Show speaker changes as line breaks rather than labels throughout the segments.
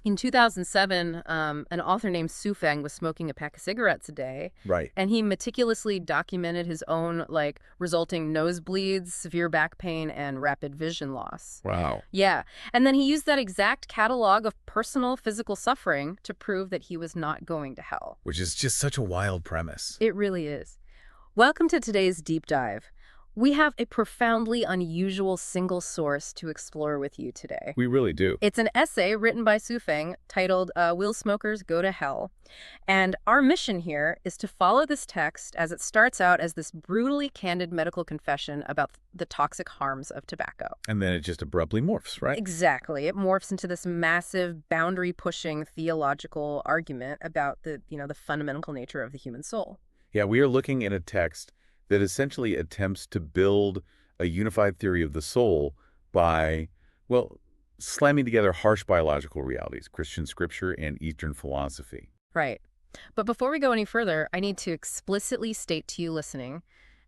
In 2007, an author named Su Feng was smoking a pack of cigarettes a day,
Right.
and he meticulously documented his own, resulting nosebleeds, severe back pain, and rapid vision loss.
Wow.
Yeah, and then he used that exact catalog of personal physical suffering to prove that he was not going to hell.
Which is just such a wild premise.
It really is. Welcome to today's deep dive. We have a profoundly unusual single source to explore with you today.
We really do.
It's an essay written by Su Feng titled Will Smokers Go to Hell? And our mission here is to follow this text as it starts out as this brutally candid medical confession about the toxic harms of tobacco.
And then it just abruptly morphs, right?
Exactly. It morphs into this massive boundary-pushing theological argument about the fundamental nature of the human soul.
Yeah, we are looking at a text that essentially attempts to build a unified theory of the soul by, well, slamming together harsh biological realities, Christian scripture and Eastern philosophy.
Right. But before we go any further, I need to explicitly state to you listening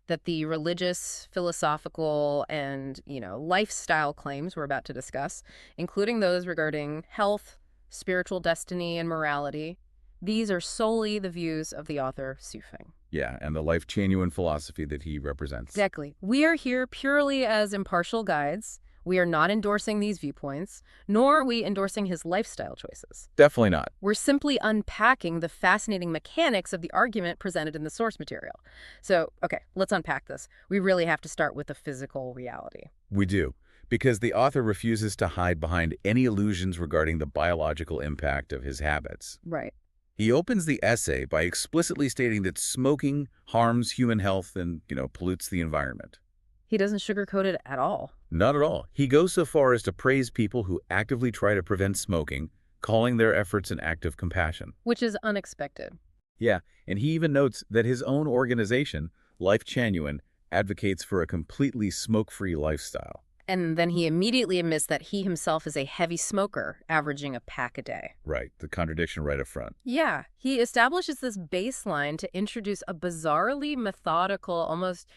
that the religious, philosophical, and, lifestyle claims we're about to discuss, including those regarding health, spiritual destiny, and morality, these are solely the views of the author Su Feng.
Yeah, and the Lifechanyuan philosophy that he represents.
Exactly. We are here purely as impartial guides. We are not endorsing these viewpoints, nor are we endorsing his lifestyle choices.
Definitely not.
We're simply unpacking the fascinating mechanics of the argument presented in the source material. So, okay, let's unpack this. We really have to start with the physical reality.
We do, because the author refuses to hide behind any illusions regarding the biological impact of his habits.
Right.
He opens the essay by explicitly stating that smoking harms human health and, pollutes the environment.
He doesn't sugarcoat it at all.
Not at all. He goes so far as to praise people who actively try to prevent smoking, calling their efforts an act of compassion.
Which is unexpected.
Yeah, and he even notes that his own organization, Lifechanyuan, advocates for a completely smoke-free lifestyle.
And then he immediately admits that he himself is a heavy smoker, averaging a pack a day.
Right, the contradiction right up front.
Yeah, he establishes this baseline to introduce a bizarrely methodical, almost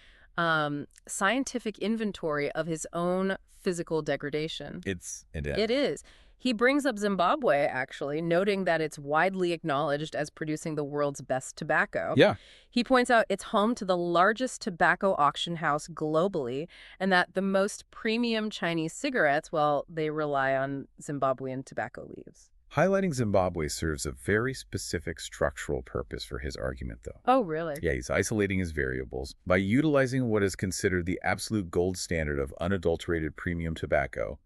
scientific inventory of his own physical degradation.
It
It is. He brings up Zimbabwe, actually, noting that it's widely acknowledged as producing the world's best tobacco.
Yeah.
He points out it's home to the largest tobacco auction house globally, and that the most premium Chinese cigarettes, well, they rely on Zimbabwean tobacco leaves.
Highlighting Zimbabwe serves a very specific structural purpose for his argument, though.
Oh, really?
Yeah, he's isolating his variables. By utilizing what is considered the absolute gold standard of unadulterated premium tobacco,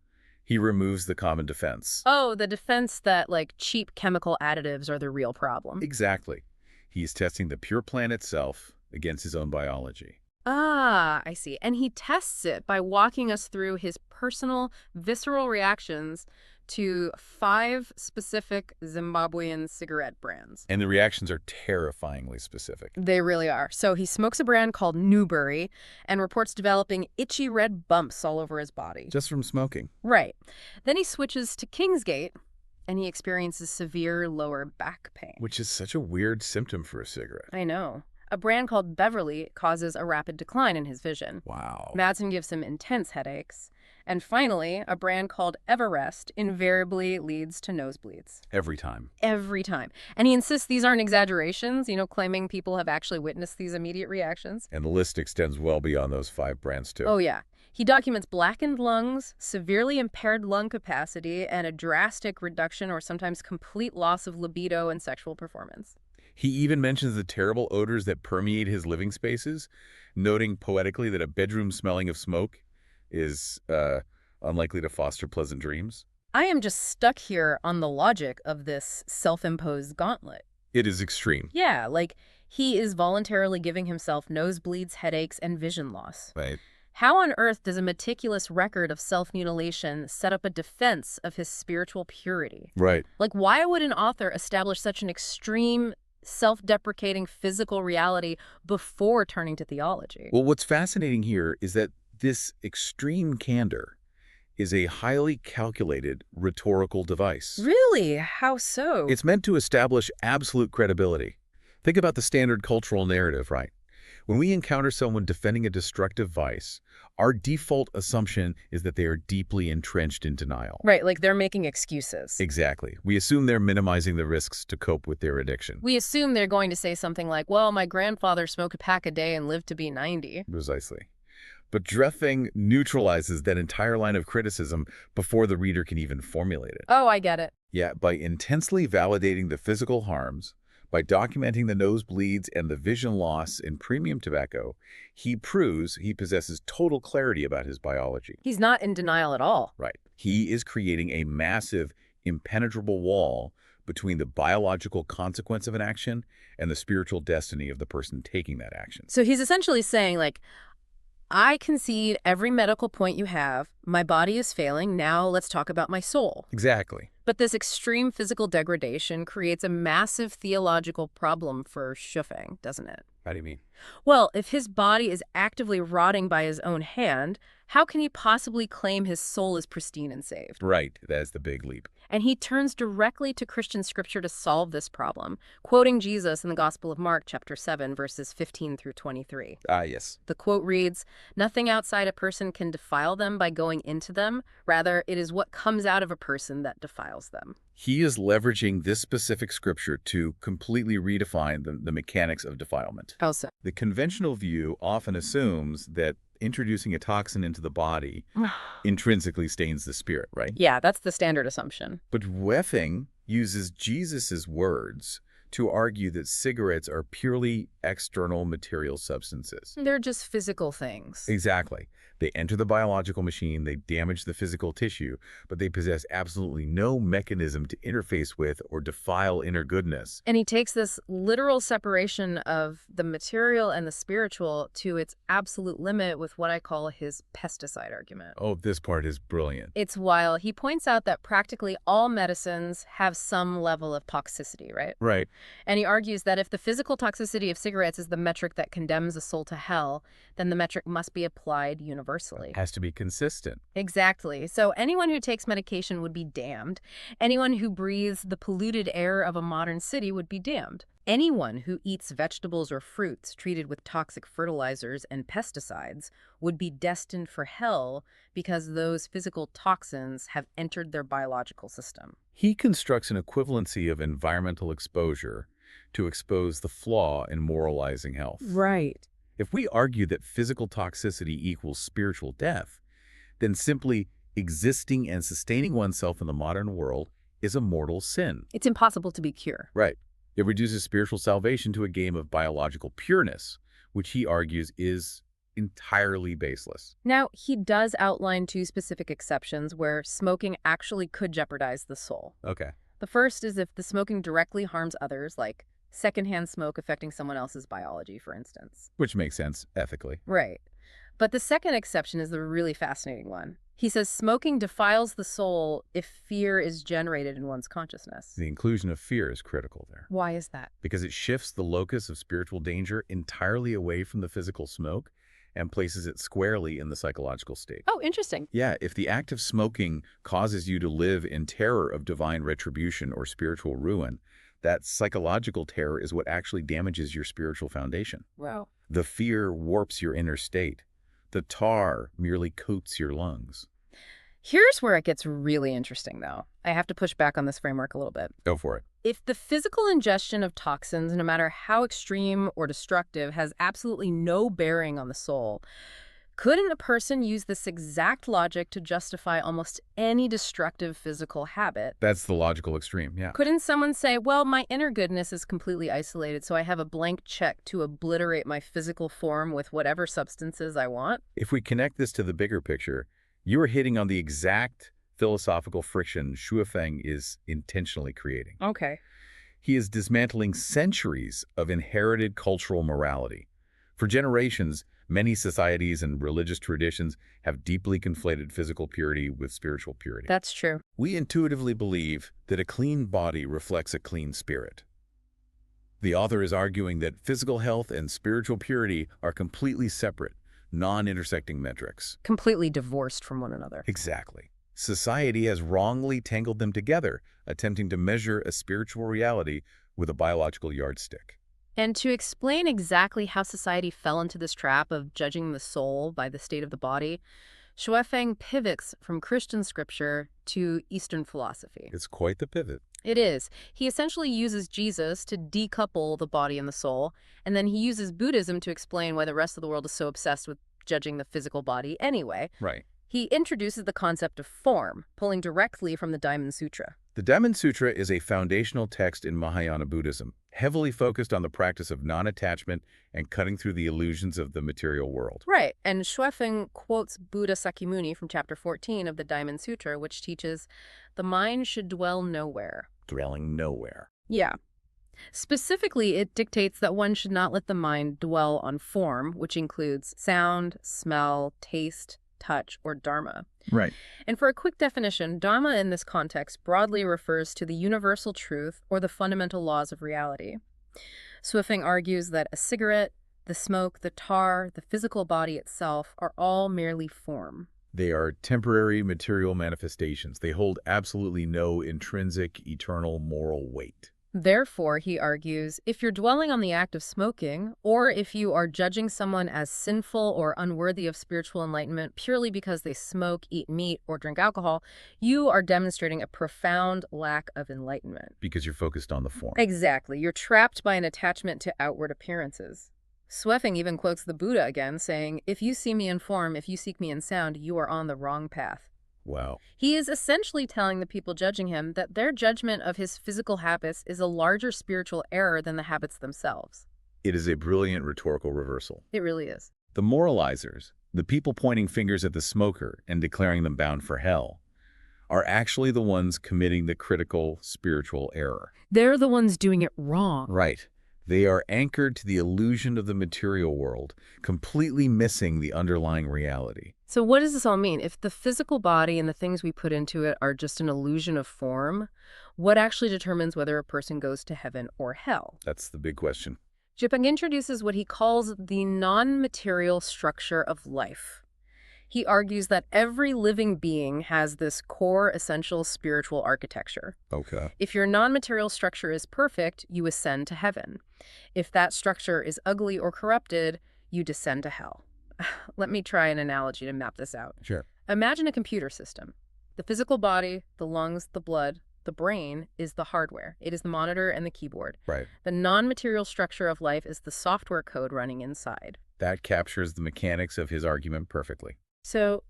he removes the common defense.
Oh, the defense that, cheap chemical additives are the real problem.
Exactly. He's testing the pure plant itself against his own biology.
Ah, I see. And he tests it by walking us through his personal, visceral reactions to 5 specific Zimbabwean cigarette brands.
And the reactions are terrifyingly specific.
They really are. So he smokes a brand called Newbury and reports developing itchy red bumps all over his body.
Just from smoking.
Right. Then he switches to Kingsgate and he experiences severe lower back pain.
Which is such a weird symptom for a cigarette.
I know. A brand called Beverly causes a rapid decline in his vision.
Wow.
Madsen gives him intense headaches. And finally, a brand called Everest invariably leads to nosebleeds.
Every time.
Every time. And he insists these aren't exaggerations, claiming people have actually witnessed these immediate reactions.
And the list extends well beyond those 5 brands, too.
Oh, yeah. He documents blackened lungs, severely impaired lung capacity, and a drastic reduction or sometimes complete loss of libido and sexual performance.
He even mentions the terrible odors that permeate his living spaces, noting poetically that a bedroom smelling of smoke is unlikely to foster pleasant dreams.
I am just stuck here on the logic of this self-imposed gauntlet.
It is extreme.
Yeah, he is voluntarily giving himself nosebleeds, headaches, and vision loss.
Right.
How on earth does a meticulous record of self-mutilation set up a defense of his spiritual purity?
Right.
Why would an author establish such an extreme, self-deprecating physical reality before turning to theology?
Well, what's fascinating here is that this extreme candor is a highly calculated rhetorical device.
Really? How so?
It's meant to establish absolute credibility. Think about the standard cultural narrative, right? When we encounter someone defending a destructive vice, our default assumption is that they are deeply entrenched in denial.
Right, like they're making excuses.
Exactly. We assume they're minimizing the risks to cope with their addiction.
We assume they're going to say something like, well, my grandfather smoked a pack a day and lived to be 90.
Precisely. But Dreffing neutralizes that entire line of criticism before the reader can even formulate it.
Oh, I get it.
Yeah, by intensely validating the physical harms, by documenting the nosebleeds and the vision loss in premium tobacco, he proves he possesses total clarity about his biology.
He's not in denial at all.
Right. He is creating a massive, impenetrable wall between the biological consequence of an action and the spiritual destiny of the person taking that action.
So he's essentially saying, like, I concede every medical point you have. My body is failing. Now let's talk about my soul.
Exactly.
But this extreme physical degradation creates a massive theological problem for Shufeng, doesn't it?
How do you mean?
Well, if his body is actively rotting by his own hand, how can he possibly claim his soul is pristine and saved?
Right. That's the big leap.
And he turns directly to Christian scripture to solve this problem, quoting Jesus in the Gospel of Mark, chapter 7, verses 15 through 23.
Yes.
The quote reads, "Nothing outside a person can defile them by going into them. Rather, it is what comes out of a person that defiles them."
He is leveraging this specific scripture to completely redefine the mechanics of defilement.
How so?
The conventional view often assumes that introducing a toxin into the body intrinsically stains the spirit, right?
Yeah, that's the standard assumption.
But Weffing uses Jesus's words to argue that cigarettes are purely external material substances.
They're just physical things.
Exactly. They enter the biological machine, they damage the physical tissue, but they possess absolutely no mechanism to interface with or defile inner goodness.
And he takes this literal separation of the material and the spiritual to its absolute limit with what I call his pesticide argument.
Oh, this part is brilliant.
It's wild. He points out that practically all medicines have some level of toxicity, right?
Right.
And he argues that if the physical toxicity of cigarettes is the metric that condemns a soul to hell, then the metric must be applied universally.
It has to be consistent.
Exactly. So anyone who takes medication would be damned. Anyone who breathes the polluted air of a modern city would be damned. Anyone who eats vegetables or fruits treated with toxic fertilizers and pesticides would be destined for hell because those physical toxins have entered their biological system.
He constructs an equivalency of environmental exposure to expose the flaw in moralizing health.
Right.
If we argue that physical toxicity equals spiritual death, then simply existing and sustaining oneself in the modern world is a mortal sin.
It's impossible to be cured.
Right. It reduces spiritual salvation to a game of biological pureness, which he argues is entirely baseless.
Now, he does outline two specific exceptions where smoking actually could jeopardize the soul.
Okay.
The first is if the smoking directly harms others, like secondhand smoke affecting someone else's biology, for instance.
Which makes sense ethically.
Right. But the second exception is the really fascinating one. He says smoking defiles the soul if fear is generated in one's consciousness.
The inclusion of fear is critical there,
Why is that?
because it shifts the locus of spiritual danger entirely away from the physical smoke and places it squarely in the psychological state.
Oh, interesting.
Yeah, if the act of smoking causes you to live in terror of divine retribution or spiritual ruin, that psychological terror is what actually damages your spiritual foundation.
Wow.
The fear warps your inner state. The tar merely coats your lungs.
Here's where it gets really interesting, though. I have to push back on this framework a little bit.
Go for it.
If the physical ingestion of toxins, no matter how extreme or destructive, has absolutely no bearing on the soul, couldn't a person use this exact logic to justify almost any destructive physical habit?
That's the logical extreme, yeah.
Couldn't someone say, well, my inner goodness is completely isolated, so I have a blank check to obliterate my physical form with whatever substances I want?
If we connect this to the bigger picture, you are hitting on the exact philosophical friction Shu Feng is intentionally creating.
Okay.
He is dismantling centuries of inherited cultural morality. For generations, many societies and religious traditions have deeply conflated physical purity with spiritual purity.
That's true.
We intuitively believe that a clean body reflects a clean spirit. The author is arguing that physical health and spiritual purity are completely separate, non-intersecting metrics.
Completely divorced from one another.
Exactly. Society has wrongly tangled them together, attempting to measure a spiritual reality with a biological yardstick.
And to explain exactly how society fell into this trap of judging the soul by the state of the body, Shuefeng pivots from Christian scripture to Eastern philosophy.
It's quite the pivot.
It is. He essentially uses Jesus to decouple the body and the soul, and then he uses Buddhism to explain why the rest of the world is so obsessed with judging the physical body anyway.
Right.
He introduces the concept of form, pulling directly from the Diamond Sutra.
The Diamond Sutra is a foundational text in Mahayana Buddhism, heavily focused on the practice of non-attachment and cutting through the illusions of the material world.
Right, and Shuefeng quotes Buddha Sakyamuni from chapter 14 of the Diamond Sutra, which teaches the mind should dwell nowhere.
Dwelling nowhere.
Yeah. Specifically, it dictates that one should not let the mind dwell on form, which includes sound, smell, taste, touch, or dharma.
Right.
And for a quick definition, dharma in this context broadly refers to the universal truth or the fundamental laws of reality. Swiffing argues that a cigarette, the smoke, the tar, the physical body itself are all merely form.
They are temporary material manifestations. They hold absolutely no intrinsic, eternal moral weight.
Therefore, he argues, if you're dwelling on the act of smoking, or if you are judging someone as sinful or unworthy of spiritual enlightenment purely because they smoke, eat meat, or drink alcohol, you are demonstrating a profound lack of enlightenment.
Because you're focused on the form.
Exactly. You're trapped by an attachment to outward appearances. Sweffing even quotes the Buddha again, saying, if you see me in form, if you seek me in sound, you are on the wrong path.
Wow.
He is essentially telling the people judging him that their judgment of his physical habits is a larger spiritual error than the habits themselves.
It is a brilliant rhetorical reversal.
It really is.
The moralizers, the people pointing fingers at the smoker and declaring them bound for hell, are actually the ones committing the critical spiritual error.
They're the ones doing it wrong.
Right. They are anchored to the illusion of the material world, completely missing the underlying reality.
So what does this all mean? If the physical body and the things we put into it are just an illusion of form, what actually determines whether a person goes to heaven or hell?
That's the big question.
Jipang introduces what he calls the non-material structure of life. He argues that every living being has this core essential spiritual architecture.
Okay.
If your non-material structure is perfect, you ascend to heaven. If that structure is ugly or corrupted, you descend to hell. Let me try an analogy to map this out.
Sure.
Imagine a computer system. The physical body, the lungs, the blood, the brain is the hardware. It is the monitor and the keyboard.
Right.
The non-material structure of life is the software code running inside.
That captures the mechanics of his argument perfectly.
So,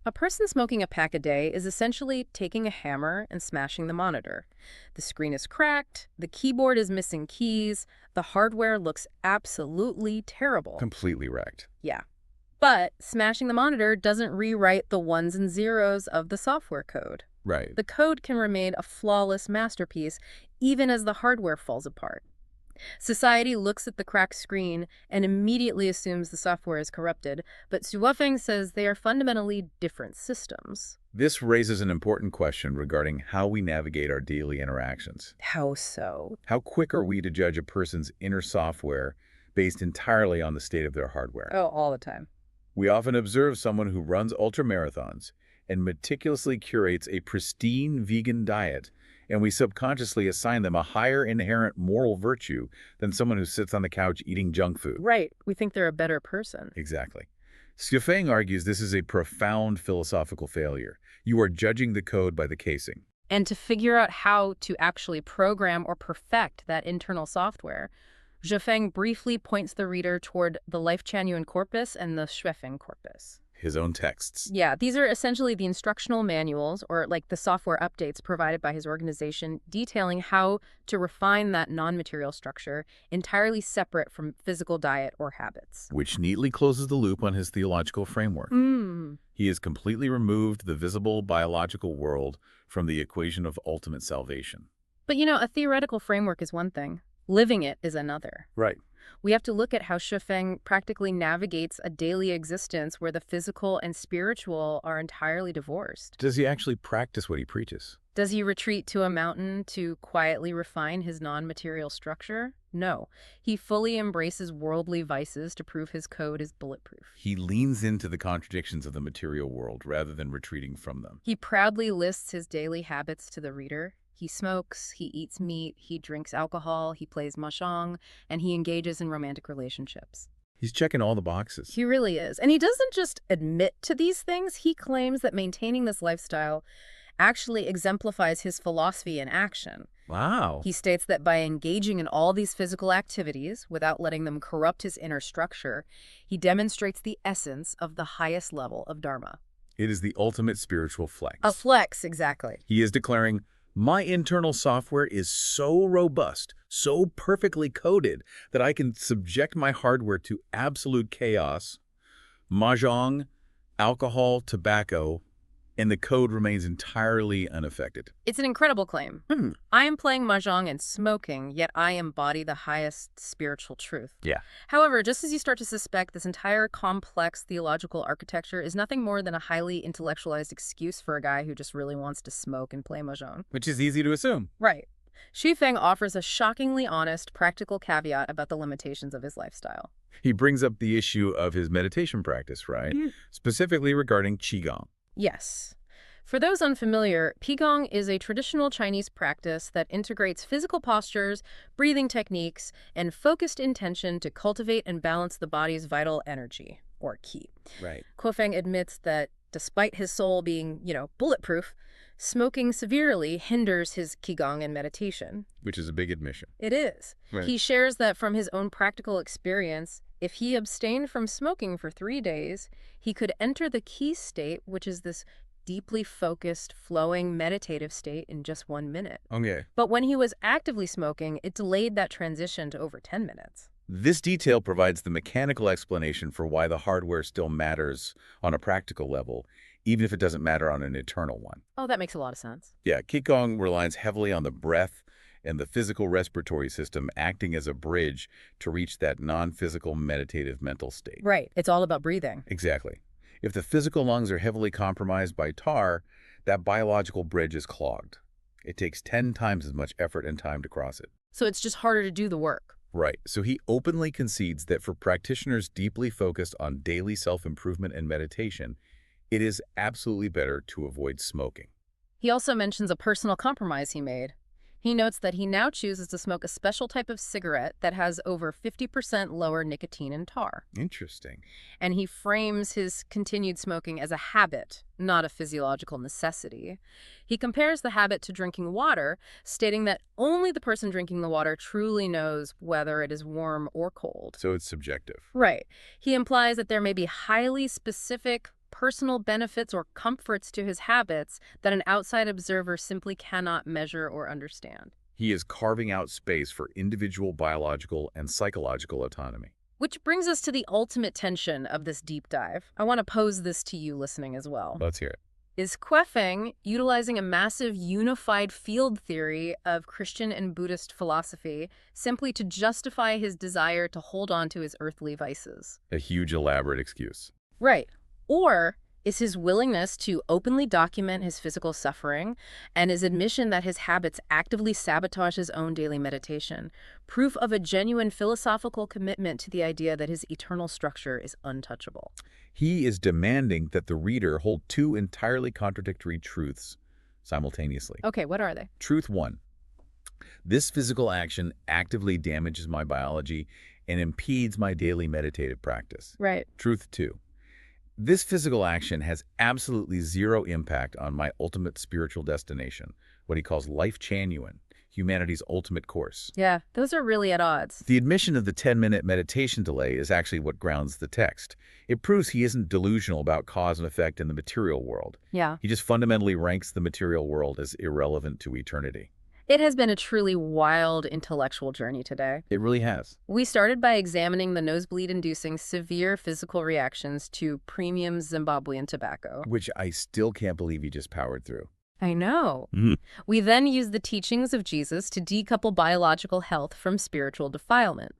a person smoking a pack a day is essentially taking a hammer and smashing the monitor. The screen is cracked, the keyboard is missing keys, the hardware looks absolutely terrible.
Completely wrecked.
Yeah. But smashing the monitor doesn't rewrite the ones and zeros of the software code.
Right.
The code can remain a flawless masterpiece even as the hardware falls apart. Society looks at the cracked screen and immediately assumes the software is corrupted, but Suwafeng says they are fundamentally different systems.
This raises an important question regarding how we navigate our daily interactions.
How so?
How quick are we to judge a person's inner software based entirely on the state of their hardware?
Oh, all the time.
We often observe someone who runs ultramarathons and meticulously curates a pristine vegan diet, and we subconsciously assign them a higher inherent moral virtue than someone who sits on the couch eating junk food.
Right. We think they're a better person.
Exactly. Sciafang argues this is a profound philosophical failure. You are judging the code by the casing.
And to figure out how to actually program or perfect that internal software, Zhefeng briefly points the reader toward the Lifechanyuan corpus and the Shuefeng corpus.
His own texts.
Yeah, these are essentially the instructional manuals, or like the software updates provided by his organization, detailing how to refine that non-material structure entirely separate from physical diet or habits.
Which neatly closes the loop on his theological framework. He has completely removed the visible biological world from the equation of ultimate salvation.
But you know, a theoretical framework is one thing. Living it is another.
Right.
We have to look at how Shufeng practically navigates a daily existence where the physical and spiritual are entirely divorced.
Does he actually practice what he preaches?
Does he retreat to a mountain to quietly refine his non-material structure? No. He fully embraces worldly vices to prove his code is bulletproof.
He leans into the contradictions of the material world rather than retreating from them.
He proudly lists his daily habits to the reader. He smokes, he eats meat, he drinks alcohol, he plays mahjong, and he engages in romantic relationships.
He's checking all the boxes.
He really is. And he doesn't just admit to these things, he claims that maintaining this lifestyle actually exemplifies his philosophy in action.
Wow.
He states that by engaging in all these physical activities without letting them corrupt his inner structure, he demonstrates the essence of the highest level of Dharma.
It is the ultimate spiritual flex.
A flex, exactly.
He is declaring, my internal software is so robust, so perfectly coded, that I can subject my hardware to absolute chaos, mahjong, alcohol, tobacco, and the code remains entirely unaffected.
It's an incredible claim. I am playing mahjong and smoking, yet I embody the highest spiritual truth.
Yeah.
However, just as you start to suspect, this entire complex theological architecture is nothing more than a highly intellectualized excuse for a guy who just really wants to smoke and play mahjong.
Which is easy to assume.
Right. Xu Feng offers a shockingly honest, practical caveat about the limitations of his lifestyle.
He brings up the issue of his meditation practice, right? Specifically regarding Qigong.
Yes. For those unfamiliar, Qigong is a traditional Chinese practice that integrates physical postures, breathing techniques, and focused intention to cultivate and balance the body's vital energy, or qi.
Right.
Feng admits that despite his soul being, bulletproof, smoking severely hinders his Qigong and meditation.
Which is a big admission.
It is.
Right.
He shares that from his own practical experience, if he abstained from smoking for 3 days, he could enter the qi state, which is this deeply focused, flowing, meditative state in just 1 minute.
Okay.
But when he was actively smoking, it delayed that transition to over 10 minutes.
This detail provides the mechanical explanation for why the hardware still matters on a practical level, even if it doesn't matter on an eternal one.
Oh, that makes a lot of sense.
Yeah, Qigong relies heavily on the breath and the physical respiratory system acting as a bridge to reach that non-physical meditative mental state.
Right. It's all about breathing.
Exactly. If the physical lungs are heavily compromised by tar, that biological bridge is clogged. It takes 10 times as much effort and time to cross it.
So it's just harder to do the work.
Right. So he openly concedes that for practitioners deeply focused on daily self-improvement and meditation, it is absolutely better to avoid smoking.
He also mentions a personal compromise he made. He notes that he now chooses to smoke a special type of cigarette that has over 50% lower nicotine and tar.
Interesting.
And he frames his continued smoking as a habit, not a physiological necessity. He compares the habit to drinking water, stating that only the person drinking the water truly knows whether it is warm or cold.
So it's subjective.
Right. He implies that there may be highly specific personal benefits or comforts to his habits that an outside observer simply cannot measure or understand.
He is carving out space for individual biological and psychological autonomy.
Which brings us to the ultimate tension of this deep dive. I want to pose this to you listening as well.
Let's hear it.
Is Feng utilizing a massive unified field theory of Christian and Buddhist philosophy simply to justify his desire to hold on to his earthly vices?
A huge elaborate excuse.
Right. Or is his willingness to openly document his physical suffering and his admission that his habits actively sabotage his own daily meditation proof of a genuine philosophical commitment to the idea that his eternal structure is untouchable?
He is demanding that the reader hold two entirely contradictory truths simultaneously.
Okay, what are they?
Truth 1. This physical action actively damages my biology and impedes my daily meditative practice.
Right.
Truth 2. This physical action has absolutely zero impact on my ultimate spiritual destination, what he calls Lifechanyuan, humanity's ultimate course.
Yeah, those are really at odds.
The admission of the 10-minute meditation delay is actually what grounds the text. It proves he isn't delusional about cause and effect in the material world.
Yeah.
He just fundamentally ranks the material world as irrelevant to eternity.
It has been a truly wild intellectual journey today.
It really has.
We started by examining the nosebleed-inducing severe physical reactions to premium Zimbabwean tobacco.
Which I still can't believe he just powered through.
I know. We then used the teachings of Jesus to decouple biological health from spiritual defilement.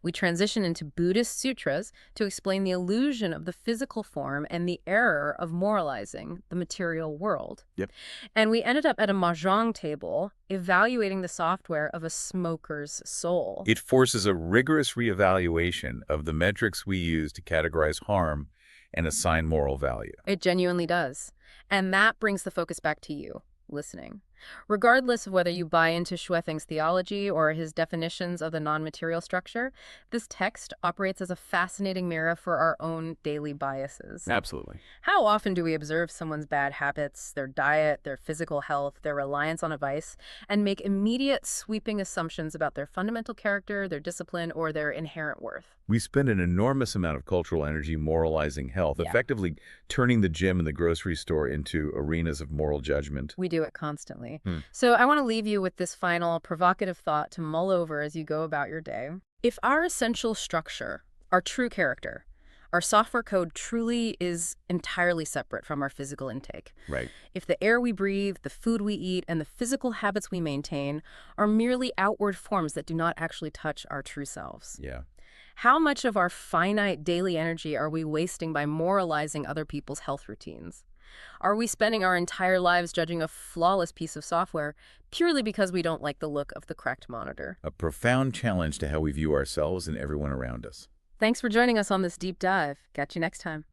We transition into Buddhist sutras to explain the illusion of the physical form and the error of moralizing the material world.
Yep.
And we ended up at a mahjong table evaluating the software of a smoker's soul.
It forces a rigorous reevaluation of the metrics we use to categorize harm and assign moral value.
It genuinely does. And that brings the focus back to you, listening. Regardless of whether you buy into Shuething's theology or his definitions of the non-material structure, this text operates as a fascinating mirror for our own daily biases.
Absolutely.
How often do we observe someone's bad habits, their diet, their physical health, their reliance on a vice, and make immediate sweeping assumptions about their fundamental character, their discipline, or their inherent worth?
We spend an enormous amount of cultural energy moralizing health,
Yeah.
effectively turning the gym and the grocery store into arenas of moral judgment.
We do it constantly.
Hmm.
So I want to leave you with this final provocative thought to mull over as you go about your day. If our essential structure, our true character, our software code truly is entirely separate from our physical intake,
Right.
if the air we breathe, the food we eat, and the physical habits we maintain are merely outward forms that do not actually touch our true selves,
Yeah.
how much of our finite daily energy are we wasting by moralizing other people's health routines? Are we spending our entire lives judging a flawless piece of software purely because we don't like the look of the cracked monitor?
A profound challenge to how we view ourselves and everyone around us.
Thanks for joining us on this deep dive. Catch you next time.